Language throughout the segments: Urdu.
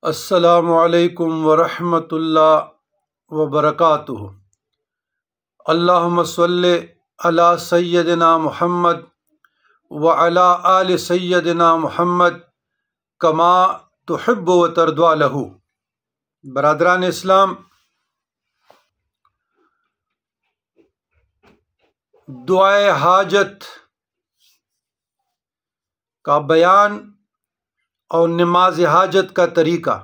السلام علیکم ورحمۃ اللہ وبرکاتہ۔ اللہم صلی علی سیدنا محمد وعلی آل سیدنا محمد کما تحب و ترضی لہ۔ برادران اسلام، دعائے حاجت کا بیان اور نماز حاجت کا طریقہ،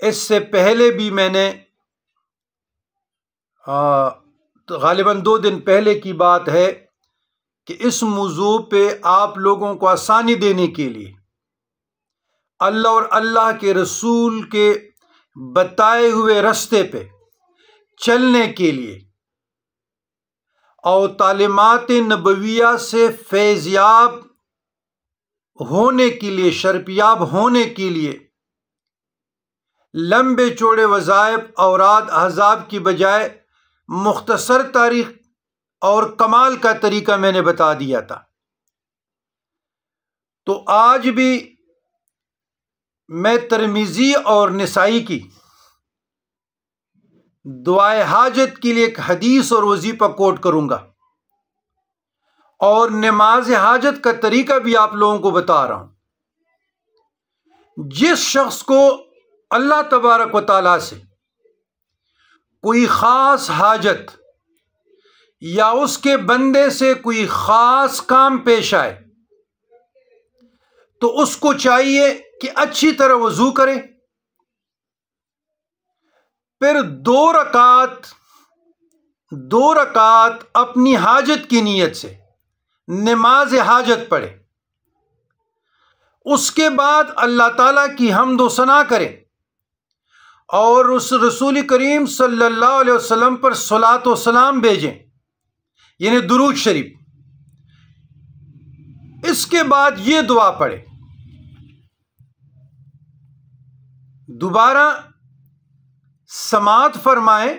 اس سے پہلے بھی میں نے غالباً 2 دن پہلے کی بات ہے کہ اس موضوع پہ آپ لوگوں کو آسانی دینے کے لیے، اللہ اور اللہ کے رسول کے بتائے ہوئے راستے پہ چلنے کے لیے اور تعلیمات نبویہ سے فیض یاب ہونے کے لیے، شرفیاب ہونے کے لیے لمبے چوڑے وظائف اوراد احزاب کی بجائے مختصر تاریخ اور کمال کا طریقہ میں نے بتا دیا تھا۔ تو آج بھی میں ترمذی اور نسائی کی دعائے حاجت کے لیے ایک حدیث اور وظیفہ کوٹ کروں گا، اور نماز حاجت کا طریقہ بھی آپ لوگوں کو بتا رہا ہوں۔ جس شخص کو اللہ تبارک و تعالیٰ سے کوئی خاص حاجت یا اس کے بندے سے کوئی خاص کام پیش آئے تو اس کو چاہیے کہ اچھی طرح وضو کرے، پھر 2 رکعت اپنی حاجت کی نیت سے نماز حاجت پڑھے، اس کے بعد اللہ تعالیٰ کی حمد و ثنا کرے اور اس رسول کریم صلی اللہ علیہ وسلم پر صلاۃ و سلام بھیجیں، یعنی درود شریف۔ اس کے بعد یہ دعا پڑھے، دوبارہ سماعت فرمائیں،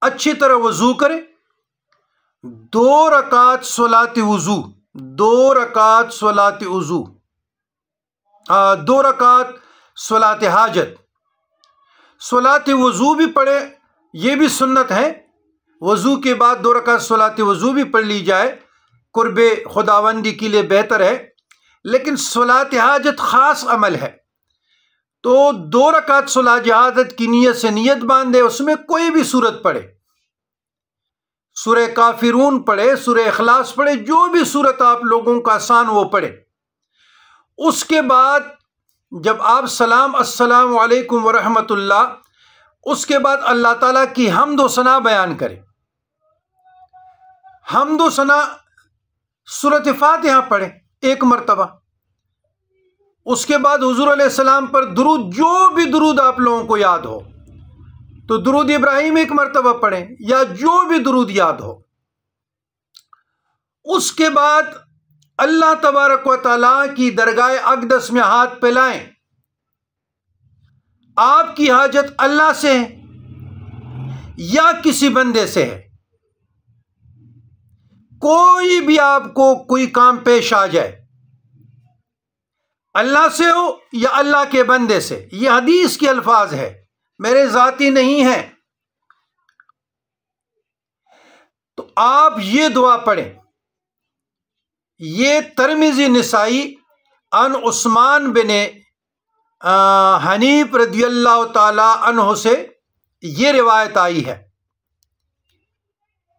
اچھی طرح وضو کرے، 2 رکعت صلاۃ وضو، 2 رکعت صلاۃ وضو، 2 رکعت صلاۃ حاجت۔ صلاۃ وضو بھی پڑھے، یہ بھی سنت ہے، وضو کے بعد 2 رکعت صلاۃ وضو بھی پڑھ لی جائے، قرب خداوندی کے لیے بہتر ہے، لیکن صلاۃ حاجت خاص عمل ہے، تو 2 رکعت صلاۃ حاجت کی نیت سے نیت باندھے، اس میں کوئی بھی سورت پڑھے، سورہ کافرون پڑھے، سورہ اخلاص پڑھے، جو بھی سورت آپ لوگوں کا آسان وہ پڑھے۔ اس کے بعد جب آپ السلام علیکم ورحمۃ اللہ، اس کے بعد اللہ تعالیٰ کی حمد و ثنا بیان کرے، حمد و ثنا سورۃ فاتحہ پڑھے 1 مرتبہ، اس کے بعد حضور علیہ السلام پر درود، جو بھی درود آپ لوگوں کو یاد ہو، تو درود ابراہیم 1 مرتبہ پڑھیں یا جو بھی درود یاد ہو۔ اس کے بعد اللہ تبارک و تعالیٰ کی درگاہ اقدس میں ہاتھ پھیلائیں، آپ کی حاجت اللہ سے ہے یا کسی بندے سے ہے، کوئی بھی آپ کو کوئی کام پیش آ جائے، اللہ سے ہو یا اللہ کے بندے سے، یہ حدیث کے الفاظ ہے، میرے ذاتی نہیں ہیں، تو آپ یہ دعا پڑھیں۔ یہ ترمذی نسائی عن عثمان بن حنیف رضی اللہ تعالی عنہ سے یہ روایت آئی ہے۔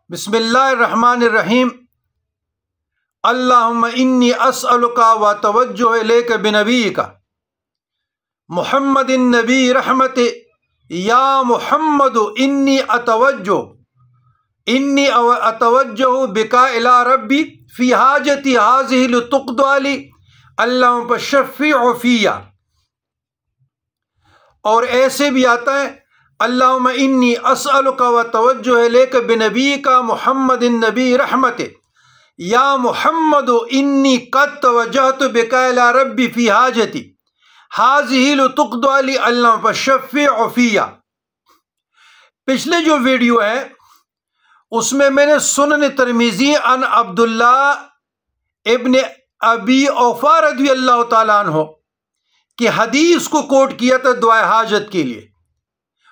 بسم اللہ الرحمن الرحیم، اللہم انی اسألک و توجہ الیک بنبیک محمد النبی رحمت، یا محمد انی اتوجہ بک الی ربی فی حاجتی ہذہ لتقضی لی، اللہم فشفع فی۔ اور ایسے بھی آتا ہے، اللہم انی اسألک و توجہ الیک بنبیک محمد النبی رحمت، یا محمد انی قد توجہت بک الی ربی فی حاجتی ہذہ لتقضی لی، اللہم فشفع فی۔ پچھلے جو ویڈیو ہے اس میں نے سنن ترمذی عن عبداللہ ابن ابی اوفا رضی اللہ تعالیٰ عنہ کہ حدیث کو کوٹ کیا تھا دعائے حاجت کے لیے،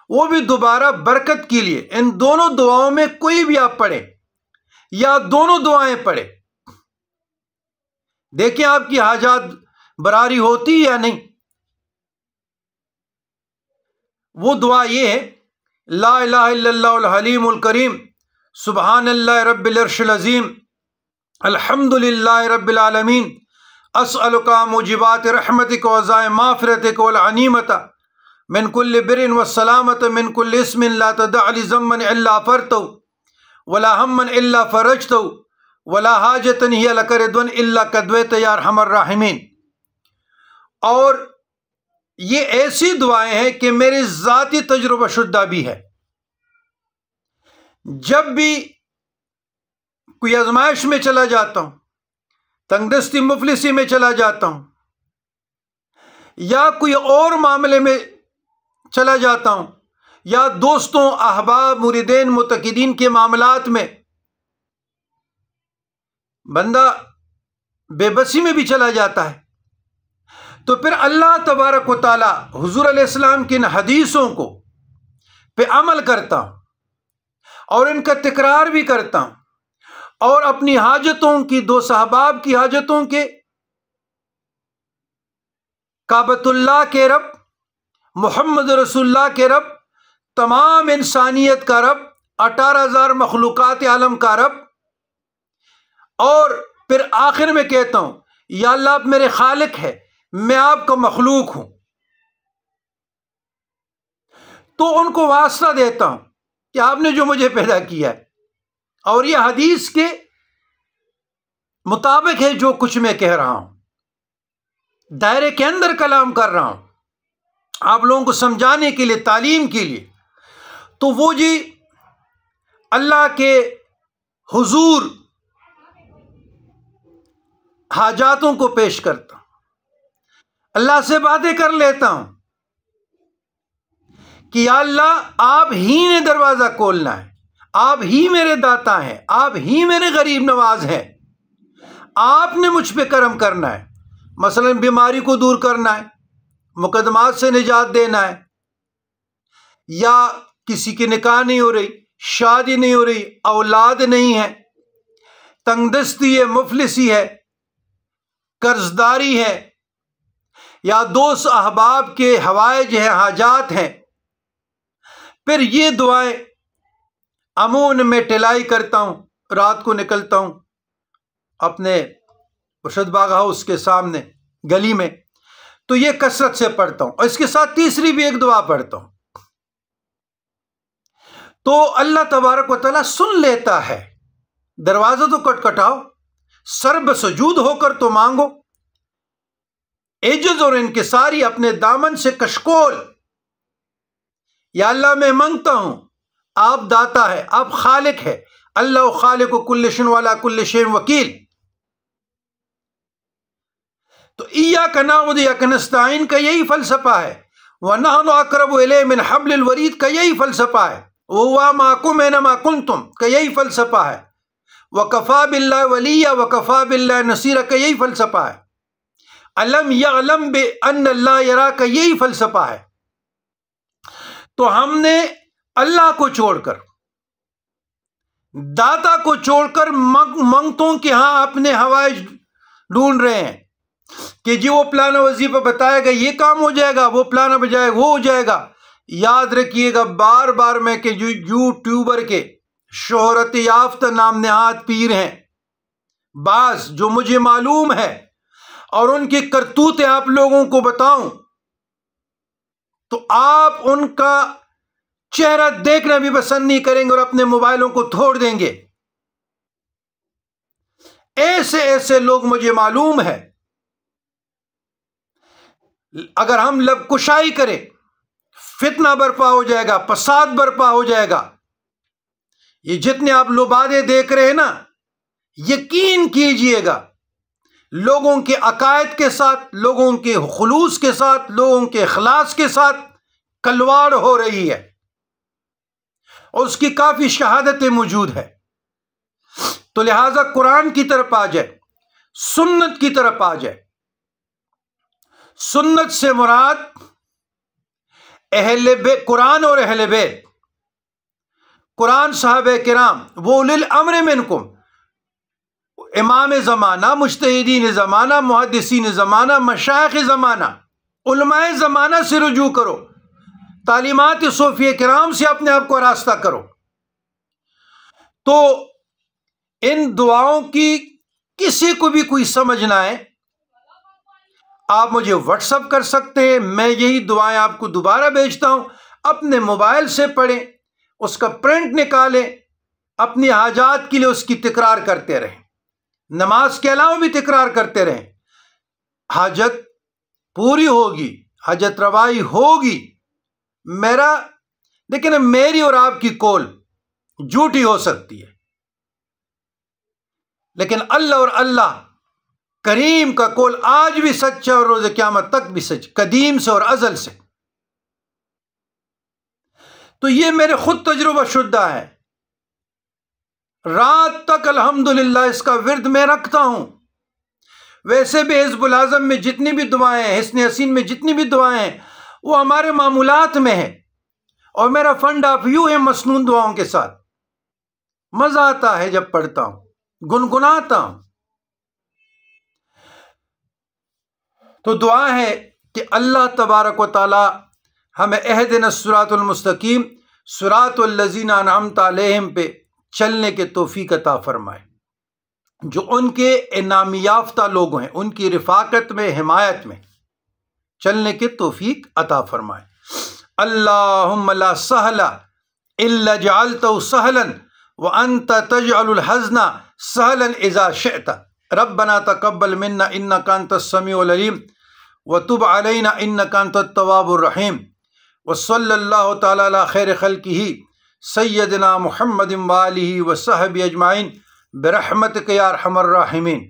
وہ بھی دوبارہ برکت کے لیے۔ ان دونوں دعاؤں میں کوئی بھی آپ پڑھیں یا دونوں دعائیں پڑھیں، دیکھیں آپ کی حاجات براری ہوتی یا نہیں۔ وہ دعا یہ ہے، لا الہ الا اللہ الحلیم الکریم، سبحان اللہ رب العرش العظیم، الحمد للہ رب العالمین، اسألک موجبات رحمتک وعزائم مغفرتک والغنیمۃ من کل بر والسلامۃ من کل اسم لا تدع لی ذنبا الا غفرتہ ولا ہما الا فرجتہ ولا حاجۃ ہی لک رضا الا قضیتہ یا ارحم الراحمین۔ اور یہ ایسی دعائیں ہیں کہ میری ذاتی تجربہ شدہ بھی ہے، جب بھی کوئی آزمائش میں چلا جاتا ہوں، تنگ دستی مفلسی میں چلا جاتا ہوں، یا کوئی اور معاملے میں چلا جاتا ہوں، یا دوستوں احباب مریدین متقدین کے معاملات میں بندہ بے بسی میں بھی چلا جاتا ہے، تو پھر اللہ تبارک و تعالی حضور علیہ السلام کی ان حدیثوں کو پہ عمل کرتا ہوں اور ان کا تکرار بھی کرتا ہوں، اور اپنی حاجتوں کی، دو صحباب کی حاجتوں کے، کعبۃ اللہ کے رب، محمد رسول اللہ کے رب، تمام انسانیت کا رب، 18,000 مخلوقات عالم کا رب، اور پھر آخر میں کہتا ہوں یا اللہ آپ میرے خالق ہے، میں آپ کا مخلوق ہوں، تو ان کو واسطہ دیتا ہوں کہ آپ نے جو مجھے پیدا کیا ہے، اور یہ حدیث کے مطابق ہے جو کچھ میں کہہ رہا ہوں، دائرے کے اندر کلام کر رہا ہوں آپ لوگوں کو سمجھانے کے لیے، تعلیم کے لیے۔ تو وہ جی اللہ کے حضور حاجاتوں کو پیش کرتا ہوں، اللہ سے باتیں کر لیتا ہوں کہ یا اللہ آپ ہی نے دروازہ کھولنا ہے، آپ ہی میرے داتا ہیں، آپ ہی میرے غریب نواز ہیں، آپ نے مجھ پہ کرم کرنا ہے، مثلا بیماری کو دور کرنا ہے، مقدمات سے نجات دینا ہے، یا کسی کی نکاح نہیں ہو رہی، شادی نہیں ہو رہی، اولاد نہیں ہے، تنگ دستی ہے، مفلسی ہے، قرض داری ہے، یا دوست احباب کے حوائج ہیں، حاجات ہیں، پھر یہ دعائیں امون میں ٹلائی کرتا ہوں، رات کو نکلتا ہوں اپنے ارشد باغ ہاؤس کے سامنے گلی میں، تو یہ کثرت سے پڑھتا ہوں، اور اس کے ساتھ تیسری بھی ایک دعا پڑھتا ہوں، تو اللہ تبارک و تعالیٰ سن لیتا ہے۔ دروازہ تو کٹکھٹاؤ، سر بسجود ہو کر تو مانگو، عجز اور انکساری اپنے دامن سے کشکول، یا اللہ میں مانگتا ہوں، آپ داتا ہے، آپ خالق ہے، اللہ خالق کل شیء وعلی کل شیء وکیل۔ تو ایاک نعبد وایاک نستعین کا یہی فلسفہ ہے، ونحن اقرب الیہ من حبل الورید کا یہی فلسفہ ہے، وہو معکم اینما کنتم کا یہی فلسفہ ہے، وکفی باللہ ولیا وکفی باللہ نصیرا کا یہی فلسفہ ہے، علم یعلم بان اللہ یرا کا یہی فلسفہ ہے۔ تو ہم نے اللہ کو چھوڑ کر، داتا کو چھوڑ کر منگتوں کے ہاں اپنے حوائج ڈھونڈ رہے ہیں کہ جی وہ پلانا وظیفہ بتائے گا، یہ کام ہو جائے گا، وہ پلانا بجائے وہ ہو جائے گا۔ یاد رکھیے گا بار بار میں کہ جو یوٹیوبر کے شہرت یافتہ نام نہاد پیر ہیں، بعض جو مجھے معلوم ہے، اور ان کی کرتوتیں آپ لوگوں کو بتاؤں تو آپ ان کا چہرہ دیکھنا بھی پسند نہیں کریں گے اور اپنے موبائلوں کو توڑ دیں گے۔ ایسے ایسے لوگ مجھے معلوم ہے، اگر ہم لب کشائی کریں فتنہ برپا ہو جائے گا، فساد برپا ہو جائے گا۔ یہ جتنے آپ لبادے دیکھ رہے ہیں نا، یقین کیجئے گا لوگوں کے عقائد کے ساتھ، لوگوں کے خلوص کے ساتھ، لوگوں کے اخلاص کے ساتھ کلواڑ ہو رہی ہے، اور اس کی کافی شہادتیں موجود ہے۔ تو لہٰذا قرآن کی طرف آ جائے، سنت کی طرف آ جائے، سنت سے مراد قرآن اور اہل بیت. قرآن صحابہ کرام، وہ اولی الامر منکم، امام زمانہ، مجتہدین زمانہ، محدثین زمانہ، مشائخ زمانہ، علماء زمانہ سے رجوع کرو، تعلیمات صوفیہ کرام سے اپنے آپ کو راستہ کرو. تو ان دعاؤں کی کسی کو بھی کوئی سمجھ نہ آئے، آپ مجھے واٹس اپ کر سکتے ہیں، میں یہی دعائیں آپ کو دوبارہ بھیجتا ہوں، اپنے موبائل سے پڑھیں، اس کا پرنٹ نکالیں، اپنی حاجات کے لیے اس کی تکرار کرتے رہیں، نماز کے علاوہ بھی تکرار کرتے رہیں. حاجت پوری ہوگی، حاجت روائی ہوگی. لیکن میری اور آپ کی قول جھوٹی ہو سکتی ہے، لیکن اللہ اور اللہ کریم کا قول آج بھی سچ ہے اور روز قیامت تک بھی سچ، قدیم سے اور ازل سے. تو یہ میرے خود تجربہ شدہ ہے. رات تک الحمدللہ اس کا ورد میں رکھتا ہوں. ویسے بھی حزب الاعظم میں جتنی بھی دعائیں ہیں، حصن حسین میں جتنی بھی دعائیں ہیں، وہ ہمارے معمولات میں ہیں، اور میرا فنڈ آف ویو ہے مسنون دعاؤں کے ساتھ. مزہ آتا ہے جب پڑھتا ہوں، گنگناتا ہوں. تو دعا ہے کہ اللہ تبارک و تعالی ہمیں اہدنا الصراط المستقیم، صراط الذین انعمت علیہم پہ چلنے کے توفیق عطا فرمائے. جو ان کے انعام یافتہ لوگ ہیں، ان کی رفاقت میں، حمایت میں چلنے کے توفیق عطا فرمائے. اللہم لا سہل الا جعلتہ سہلا وانت تجعل الحزن سہلا اذا شئت. ربنا تقبل منا انک انت السمیع العلیم وتب علینا انک انت التواب الرحیم. وصلی اللہ تعالی علی خیر خلقہ سیدنا محمد وآلہ وصحبہ اجمعین برحمتک یا ارحم الراحمین.